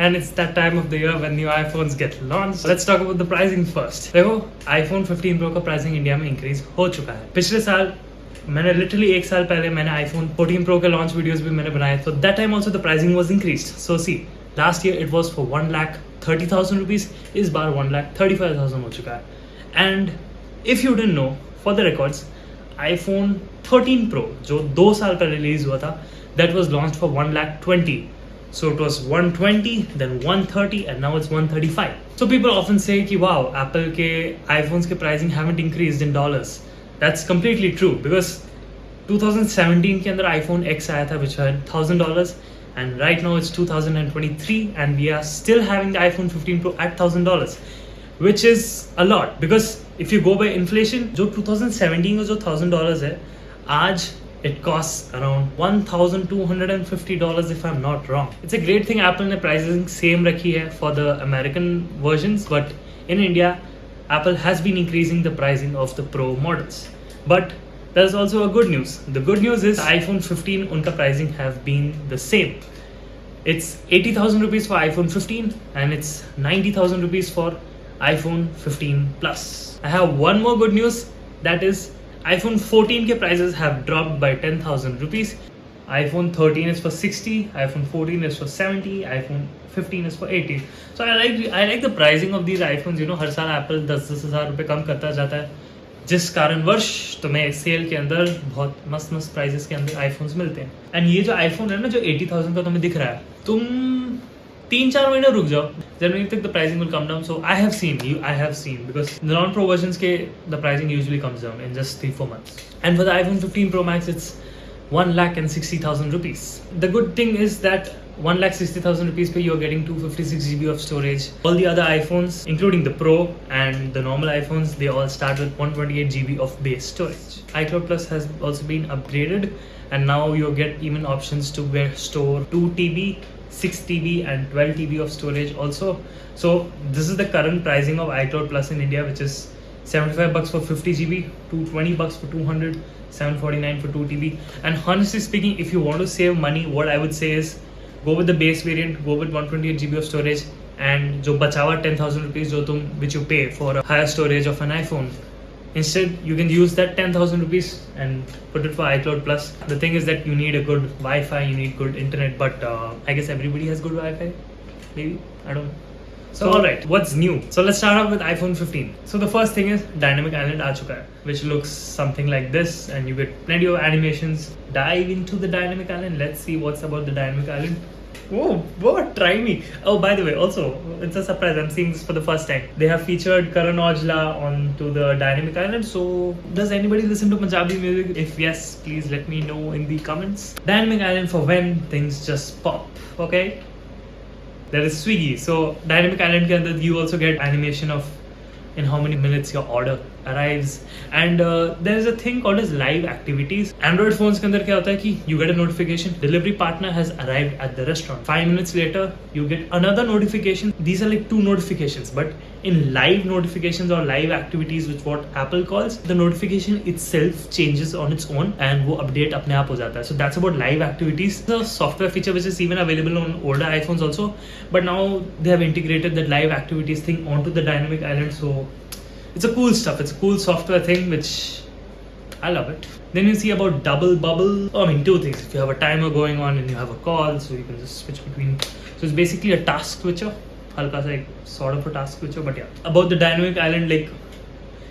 and it's that time of the year when new iPhones get launched. Let's talk about the pricing first. देखो iPhone 15 Pro का pricing India में increase हो चुका है. पिछले साल मैंने literally एक साल पहले मैंने iPhone 14 Pro के launch videos भी मैंने बनाए. So that time also the pricing was increased. So see, last year it was for 1,30,000 rupees. इस बार 1,35,000 हो चुका है. And if you didn't know, for the records, iPhone 13 Pro जो 2 साल पहले रिलीज हुआ था, that was launched for 1,20,000. So it was 120, then 130, and now it's 135. So people often say कि wow, Apple के iPhones के pricing haven't increased in dollars. That's completely true because 2017 के अंदर iPhone X आया था which had $1,000, and right now it's 2023 and we are still having the iPhone 15 Pro at $1,000, which is a lot because if you go by inflation, जो 2017 का जो $1,000 है, आज it costs around $1,250 if I'm not wrong. It's a great thing Apple ने pricing same रखी है for the American versions, but in India, Apple has been increasing the pricing of the Pro models. But there's also a good news. The good news is iPhone 15 उनका pricing have been the same. It's 80,000 rupees for iPhone 15 and it's 90,000 rupees for iPhone 15 Plus. I have one more good news, that is iPhone 14 के prices have dropped by 10,000 rupees. iPhone 13 is for 60, iPhone 14 is for 70, iPhone 15 is for 80. So I like the pricing of these iPhones. You know, हर साल Apple 10,000 रुपए कम करता जाता है, जिस कारणवश तुम्हें cell के अंदर बहुत मस्त मस्त प्राइसेस के अंदर iPhones मिलते हैं. एंड ये जो iPhone है ना, जो 80,000 का तुम्हें दिख रहा है, तुम 3-4 महीने रुक जाओ, generally think the pricing will come down. So I have seen because the non-pro versions के the pricing usually comes down in just 3-4 months. And for the iPhone 15 Pro Max, it's 1,60,000 rupees. The good thing is that 1,60,000 rupees पे you're getting 256 GB of storage. All the other iPhones, including the Pro and the normal iPhones, they all start with 128 GB of base storage. iCloud Plus has also been upgraded, and now you get even options to store 2 TB, 6 TB and 12 TB of storage also. So this is the current pricing of iCloud Plus in India, which is $75 for 50 GB, $220 for 200, $749 for 2 TB. And honestly speaking, if you want to save money, what I would say is go with the base variant, go with 128 GB of storage, and जो बचा हुआ 10,000 rupees जो तुम which you pay for a higher storage of an iPhone, instead you can use that 10,000 rupees and put it for iCloud Plus. The thing is that you need a good Wi-Fi, you need good internet, but I guess everybody has good Wi-Fi, maybe, I don't know. So alright, what's new? So let's start off with iPhone 15. So the first thing is Dynamic Island आ चुका है, which looks something like this, and you get plenty of animations. Dive into the Dynamic Island. Let's see what's about the Dynamic Island. Whoa, what? Try me. Oh, by the way, also, it's a surprise. I'm seeing this for the first time. They have featured Karan Aujla onto the Dynamic Island. So, does anybody listen to Punjabi music? If yes, please let me know in the comments. Dynamic Island for when things just pop, okay? There is Swiggy. So, Dynamic Island के अंदर you also get animation of in how many minutes your order arrives, and there is a thing called as live activities. Android phones के अंदर क्या होता है कि you get a notification, delivery partner has arrived at the restaurant. 5 minutes later, you get another notification. These are like 2 notifications, but in live notifications or live activities, which what Apple calls, the notification itself changes on its own and वो update अपने आप हो जाता है. So that's about live activities. The software feature which is even available on older iPhones also, but now they have integrated that live activities thing onto the Dynamic Island. So it's a cool stuff. It's a cool software thing which I love it. Then you see about double bubble. I mean, 2 things. If you have a timer going on and you have a call, so you can just switch between. So it's basically a task switcher. हल्का सा एक sort of a task switcher, but yeah. About the Dynamic Island, like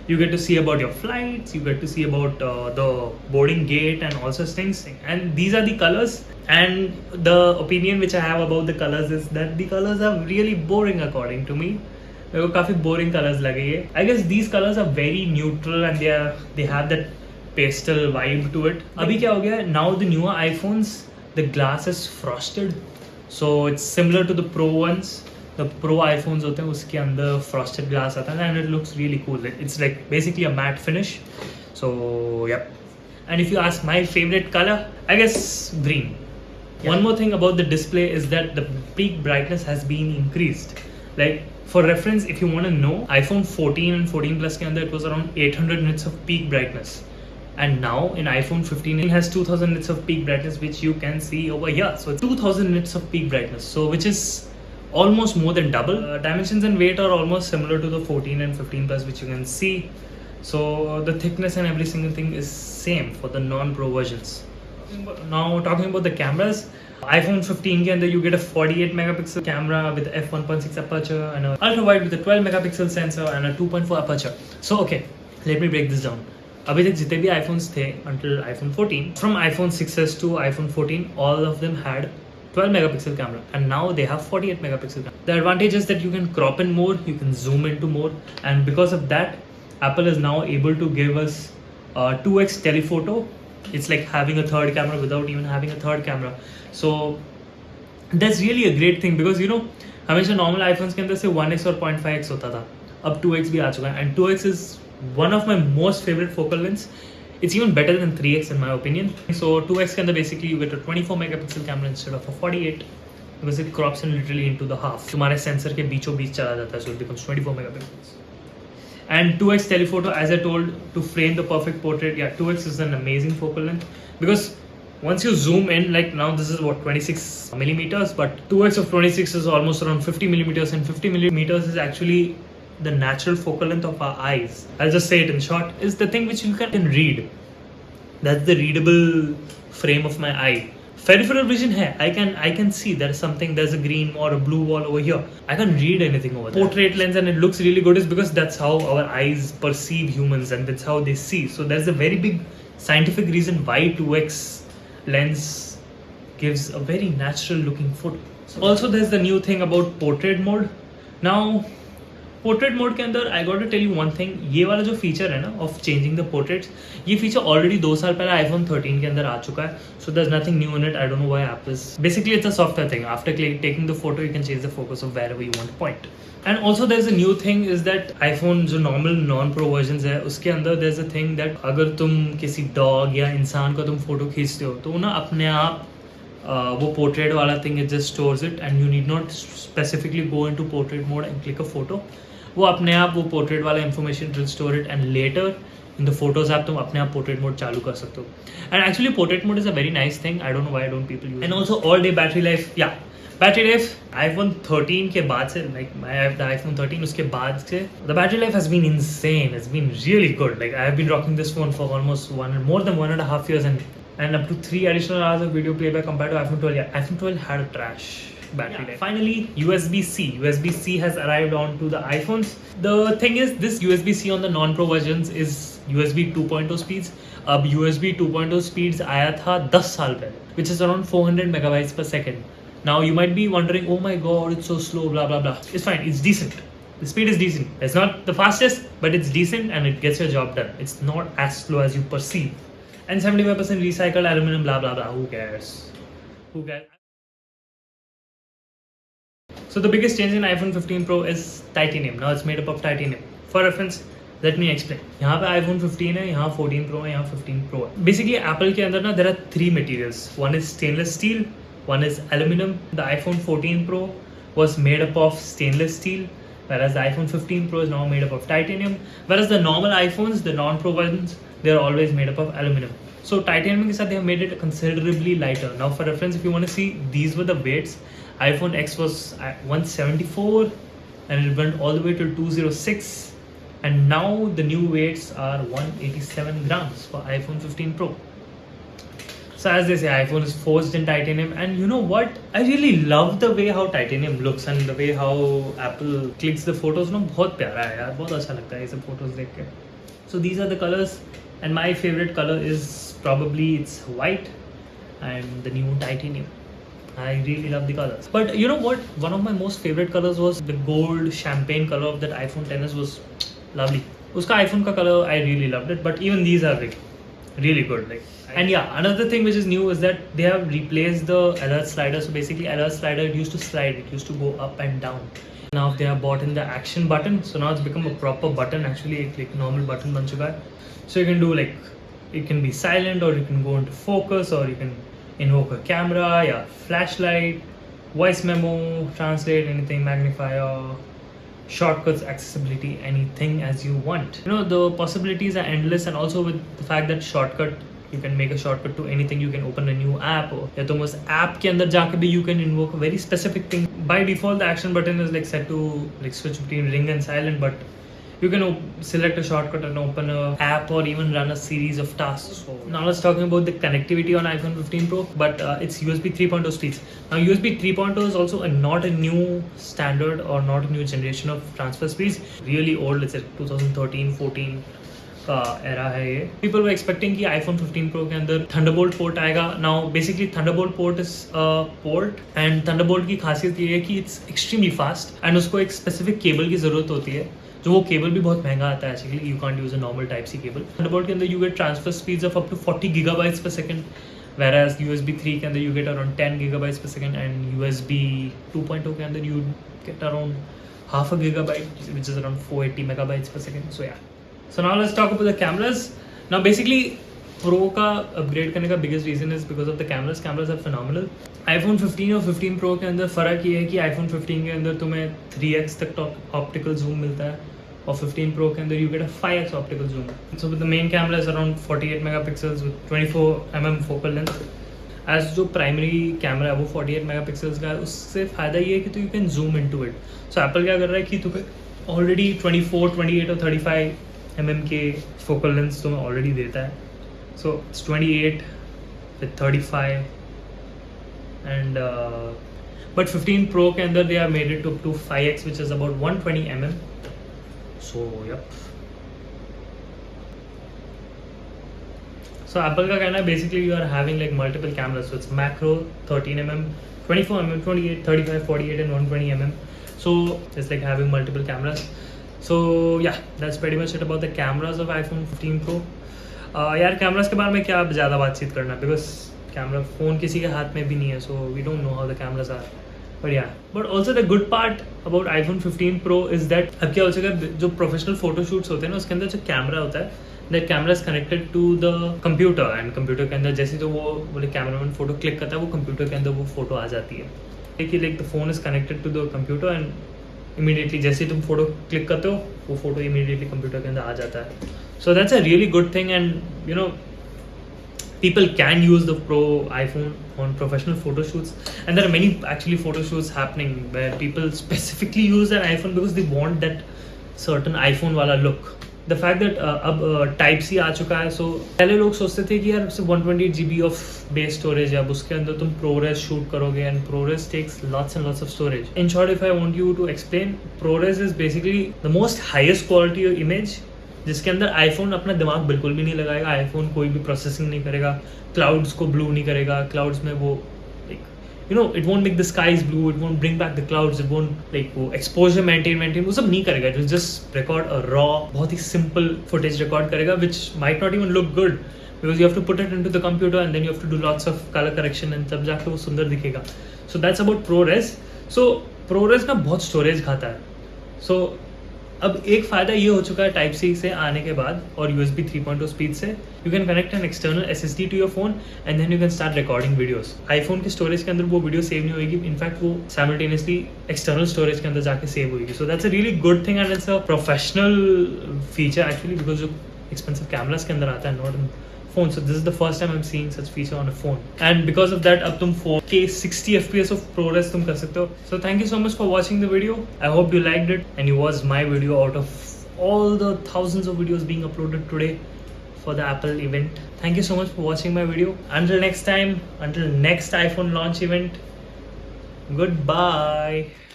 you get to see about your flights, you get to see about the boarding gate and all such things. And these are the colors. And the opinion which I have about the colors is that the colors are really boring according to me. मेरे को काफी boring colors लगे ये. I guess these colors are very neutral and they have that pastel vibe to it. अभी क्या हो गया है? Now the newer iPhones, the glass is frosted, so it's similar to the Pro ones. The Pro iPhones होते हैं उसके अंदर frosted glass आता है and it looks really cool. It's like basically a matte finish. So yep. And if you ask my favorite color, I guess green. Yeah. One more thing about the display is that the peak brightness has been increased. Like for reference, if you want to know, iPhone 14 and 14 Plus के अंदर it was around 800 nits of peak brightness. And now in iPhone 15 it has 2000 nits of peak brightness, which you can see over here. So 2000 nits of peak brightness. So which is almost more than double. Dimensions and weight are almost similar to the 14 and 15 plus, which you can see. So the thickness and every single thing is same for the non-pro versions. Now talking about the cameras, iPhone 15 के अंदर you get a 48 megapixel camera with f1.6 aperture and a ultra wide with a 12 megapixel sensor and a 2.4 aperture. So okay, let me break this down. अभी तक जितने भी iPhones थे until iPhone 14, from iPhone 6s to iPhone 14, all of them had 12 megapixel camera and now they have 48 megapixel camera. The advantage is that you can crop in more, you can zoom into more, and because of that, Apple is now able to give us 2x telephoto. It's like having a third camera without even having a third camera. So that's really a great thing because you know हमेशा normal iPhones के अंदर से 1x और 0.5x होता था, अब 2x भी आ चुका है, and 2x is one of my most favorite focal lengths. It's even better than 3x in my opinion. So 2x के अंदर basically you get a 24 megapixel camera instead of a 48 because it crops in literally into the half. तुम्हारे sensor के बीचों बीच चला जाता है, so it becomes 24 megapixels. And 2x telephoto, as I told, to frame the perfect portrait. Yeah, 2x is an amazing focal length because once you zoom in, like now this is what 26 millimeters, but 2x of 26 is almost around 50 millimeters, and 50 millimeters is actually the natural focal length of our eyes. I'll just say it in short, is the thing which you can read. That's the readable frame of my eye. Peripheral vision hai, I can see there's something, there's a green or a blue wall over here. I can't read anything over there. Portrait lens and it looks really good is because that's how our eyes perceive humans and that's how they see. So there's a very big scientific reason why 2x lens gives a very natural looking photo. Also there's the new thing about portrait mode. Now portrait mode के अंदर I got to tell you one thing, ये वाला जो feature है ना of changing the portraits, ये feature already 2 साल पहले आईफोन 13 के अंदर आ चुका है. So there is nothing new in it. I don't know why Apple is basically it's a software thing. After taking the photo you can change the focus of wherever you want to point. And also there is a new thing is that iPhone जो normal non pro version है उसके अंदर there is a thing that अगर तुम किसी dog या इंसान का तुम फोटो खींचते हो तो ना अपने आप वो पोर्ट्रेट वाला thing it just stores it and you need not specifically go into portrait mode and click a photo. वो अपने आप वो पोर्ट्रेट वाला information will store it and later in the photos app तुम अपने आप पोर्ट्रेट मोड चालू कर सकते हो. And actually portrait mode is a very nice thing. I don't know why don't people use. And also all day battery life. या battery life iPhone 13 के बाद से, like I have the iPhone 13, उसके बाद से the battery life has been insane. It's been really good. Like I have been rocking this phone for almost more than 1.5 years and up to 3 additional hours of video playback compared to iPhone 12. Yeah, iPhone 12 had a trash battery life. Finally, USB-C has arrived onto the iPhones. The thing is, this USB-C on the non-pro versions is USB 2.0 speeds. अब USB 2.0 speeds आया था 10 साल पहले, which is around 400 megabytes per second. Now you might be wondering, oh my god, it's so slow, blah blah blah. It's fine, it's decent. The speed is decent. It's not the fastest, but it's decent and it gets your job done. It's not as slow as you perceive. And 75% recycled aluminum, blah blah blah. Who cares? Who cares? So the biggest change in iPhone 15 Pro is titanium. Now it's made up of titanium. For reference, let me explain. यहाँ पे iPhone 15 है, यहाँ 14 Pro है, यहाँ 15 Pro है. Basically, Apple के अंदर ना there are 3 materials. One is stainless steel, one is aluminum. The iPhone 14 Pro was made up of stainless steel, whereas the iPhone 15 Pro is now made up of titanium. Whereas the normal iPhones, the non-Pro versions, they are always made up of aluminum. So titanium के साथ they have made it considerably lighter. Now for reference, if you want to see, these were the weights. iPhone X was at 174 and it went all the way to 206, and now the new weights are 187 grams for iPhone 15 Pro. So as they say, iPhone is forged in titanium, and you know what? I really love the way how titanium looks and the way how Apple clicks the photos. No, बहुत प्यारा है यार, बहुत अच्छा लगता है ये सब photos देख के. So these are the colors, and my favorite color is probably it's white and the new titanium. I really love the colors. But you know what? One of my most favorite colors was the gold champagne color of that iPhone XS was lovely. Uska iPhone ka color, I really loved it. But even these are like really good. Like, and yeah, another thing which is new is that they have replaced the alert slider. So basically, alert slider, it used to slide. It used to go up and down. Now they have bought in the action button. So now it's become a proper button. Actually, like normal button ban chuka hai. So you can do like, it can be silent, or you can go into focus, or you can invoke a camera, yeah, flashlight, voice memo, translate anything, magnifier, shortcuts, accessibility, anything as you want. You know, the possibilities are endless, and also with the fact that shortcut you can make a shortcut to anything. You can open a new app, or या तुम उस app के अंदर जाके भी you can invoke a very specific thing. By default, the action button is like set to like switch between ring and silent, but you can select a shortcut and open a app or even run a series of tasks. So now let's talk about the connectivity on iPhone 15 Pro, but it's USB 3.0 speeds. Now USB 3.0 is also not a new standard or not a new generation of transfer speeds. Really old, it's like 2013, 14 का era है ये. People were expecting कि iPhone 15 Pro के अंदर Thunderbolt port आएगा. Now basically Thunderbolt port is a port and Thunderbolt की खासियत ये है कि it's extremely fast and उसको एक specific cable की ज़रूरत होती है, जो वो केबल भी बहुत महंगा आता है. Actually you can't use a normal type C cable. Thunderbolt के अंदर you get transfer speeds of up to 40 gigabytes पर सेकंड, whereas USB 3 के अंदर you get around 10 gigabytes per second and USB 2.0 के अंदर you get around half a gigabyte, which is around 480 megabytes per second. So yeah. So now let's talk about the cameras. Now basically Pro का upgrade करने का biggest reason is because of the cameras. Cameras are phenomenal. iPhone 15 और 15 Pro के अंदर फ़र्क ये है कि iPhone 15 के अंदर तुम्हें 3x तक ऑप्टिकल जूम मिलता है और 15 Pro के अंदर you get a 5x optical zoom. So the main camera is around 48 megapixels with 24mm focal length. As जो primary camera है वो 48 megapixels का है, उससे फ़ायदा ये है कि तो you can zoom into it. So Apple क्या कर रहा है कि तुम्हें already 24, 28 और 35mm के focal length तुम्हें already देता है. So it's 28 with 35 and but 15 Pro के अंदर they have made it up to 5x, which is about 120mm. So yep. So Apple का कहना है basically you are having like multiple cameras. So it's macro 13mm, 24mm, 28, 35, 48 and 120mm. So it's like having multiple cameras. So yeah, that's pretty much it about the cameras of iPhone 15 Pro. यार cameras के बारे में क्या ज़्यादा बातचीत करना, because camera phone किसी के हाथ में भी नहीं है, so we don't know how the cameras are. But yeah but also the good part about iPhone 15 Pro is that अब क्या हो सकेगा, जो प्रोफेशनल फोटोशूट्स होते हैं ना उसके अंदर जो कैमरा होता है, that camera is connected to the computer and computer के अंदर जैसे तो वो बोले कैमरामैन फोटो क्लिक करता है वो कंप्यूटर के अंदर वो फोटो आ जाती है. देखिए like the phone is connected to the computer and immediately जैसे तुम फोटो क्लिक करते हो वो फोटो इमीडिएटली कंप्यूटर के अंदर आ जाता है. So that's a really good thing, and you know people can use the Pro iPhone on professional photo shoots, and there are many actually photo shoots happening where people specifically use an iPhone because they want that certain iPhone वाला look. The fact that अब Type C आ चुका है, so पहले लोग सोचते थे कि यार सिर्फ 128 GB of base storage है, अब उसके अंदर तुम ProRes shoot करोगे and ProRes takes lots and lots of storage. In short, if I want you to explain, ProRes is basically the most highest quality image जिसके अंदर आईफोन अपना दिमाग बिल्कुल भी नहीं लगाएगा. आईफोन कोई भी प्रोसेसिंग नहीं करेगा, क्लाउड्स को ब्लू नहीं करेगा, क्लाउड्स में वो like you know it won't make the skies blue, it won't bring back the clouds, it won't like वो एक्सपोजर मेंटेन वो सब नहीं करेगा. It will just record a raw बहुत ही सिंपल फुटेज रिकॉर्ड करेगा which might not even look good because you have to put it into the computer and then you have to do lots of colour correction and तब जाके वो सुंदर दिखेगा. So that's about ProRes. So ProRes ना बहुत storage खाता है. सो अब एक फ़ायदा ये हो चुका है टाइप सी से आने के बाद और USB 3.0 स्पीड से, you can connect an external SSD to your phone and then you can start recording videos. IPhone के स्टोरेज के अंदर वो वीडियो सेव नहीं होगी, इनफैक्ट वो साइमल्टेनियसली एक्सटर्नल स्टोरेज के अंदर जाके सेव होगी. So that's a really good thing and it's a professional feature actually because जो एक्सपेंसिव कैमरास के अंदर आता है not in phone. So this is the first time I'm seeing such feature on a phone, and because of that अब तुम 4K 60 FPS of ProRes तुम कर सकते हो. So thank you so much for watching the video. I hope you liked it and you watched my video out of all the thousands of videos being uploaded today for the Apple event. Thank you so much for watching my video. Until next time, until next iPhone launch event, goodbye.